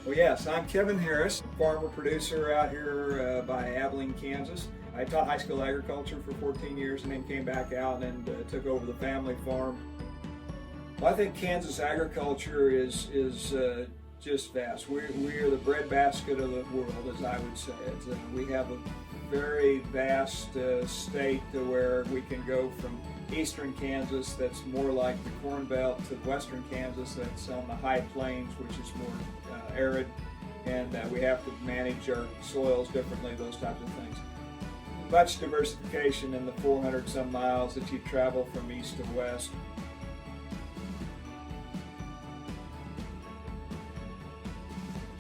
Well, yes, I'm Kevin Harris, farmer producer out here by Abilene, Kansas. I taught high school agriculture for 14 years and then came back out and took over the family farm. Well, I think Kansas agriculture is just vast. We are the breadbasket of the world, as I would say it. We have a very vast state to where we can go from eastern Kansas, that's more like the Corn Belt, to western Kansas, that's on the high plains, which is more arid, and we have to manage our soils differently, those types of things. Much diversification in the 400 some miles that you travel from east to west.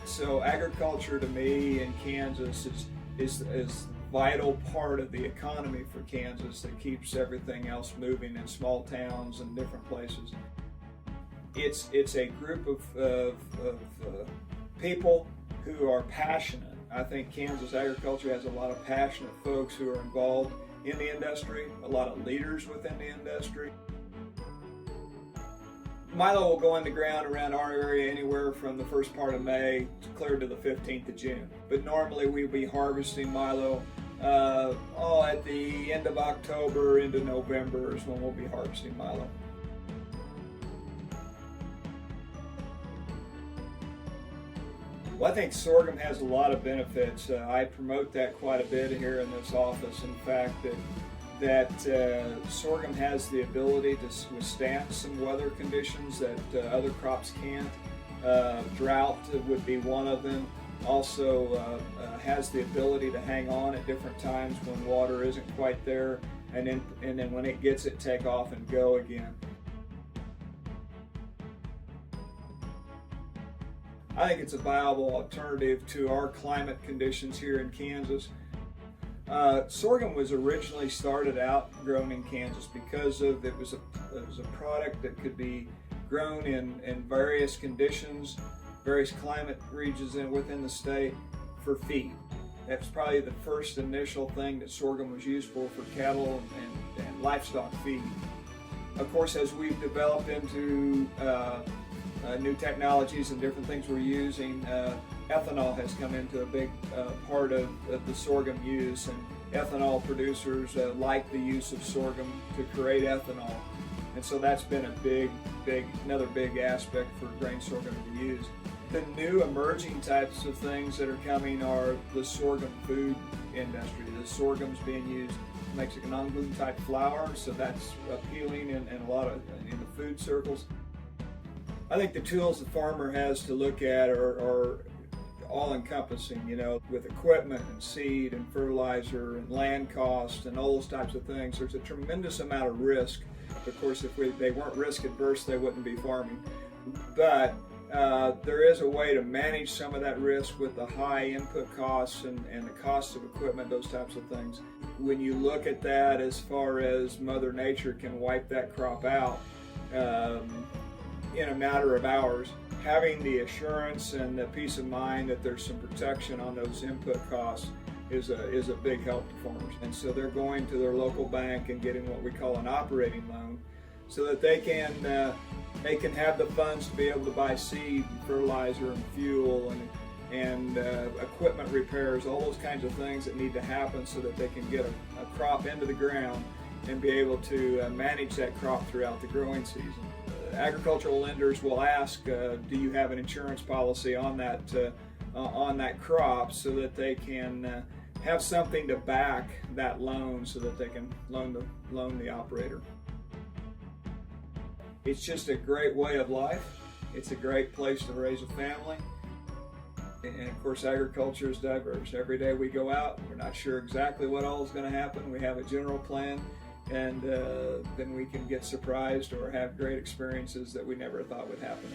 So agriculture to me in Kansas is vital part of the economy for Kansas that keeps everything else moving in small towns and different places. It's a group of people who are passionate. I think Kansas agriculture has a lot of passionate folks who are involved in the industry, a lot of leaders within the industry. Milo will go in the ground around our area anywhere from the first part of May clear to the 15th of June. But normally we'll be harvesting Milo at the end of October into November is when we'll be harvesting Milo. Well, I think sorghum has a lot of benefits. I promote that quite a bit here in this office. In fact, that sorghum has the ability to withstand some weather conditions that other crops can't. Drought would be one of them. Also has the ability to hang on at different times when water isn't quite there, and then when it gets it, take off and go again. I think it's a viable alternative to our climate conditions here in Kansas. Sorghum was originally started out grown in Kansas because it was a product that could be grown in various conditions, various climate regions within the state for feed. That's probably the first initial thing that sorghum was used for cattle and livestock feed. Of course, as we've developed into new technologies and different things we're using, ethanol has come into a big part of the sorghum use, and ethanol producers like the use of sorghum to create ethanol, and so that's been another big aspect for grain sorghum to use. The new emerging types of things that are coming are the sorghum food industry. The sorghum's being used to make a non-gluten type flour, so that's appealing in a lot of in the food circles. I think the tools the farmer has to look at are all-encompassing, with equipment and seed and fertilizer and land cost and all those types of things. There's a tremendous amount of risk. Of course, if they weren't risk adverse, they wouldn't be farming. But there is a way to manage some of that risk with the high input costs and the cost of equipment, those types of things. When you look at that as far as Mother Nature can wipe that crop out, in a matter of hours, having the assurance and the peace of mind that there's some protection on those input costs is a big help to farmers. And so they're going to their local bank and getting what we call an operating loan, so that they can have the funds to be able to buy seed and fertilizer and fuel and equipment repairs, all those kinds of things that need to happen so that they can get a crop into the ground and be able to manage that crop throughout the growing season. Agricultural lenders will ask, do you have an insurance policy on that crop, so that they can have something to back that loan so that they can loan the operator. It's just a great way of life. It's a great place to raise a family. And of course, agriculture is diverse. Every day we go out, we're not sure exactly what all is going to happen. We have a general plan, and then we can get surprised or have great experiences that we never thought would happen.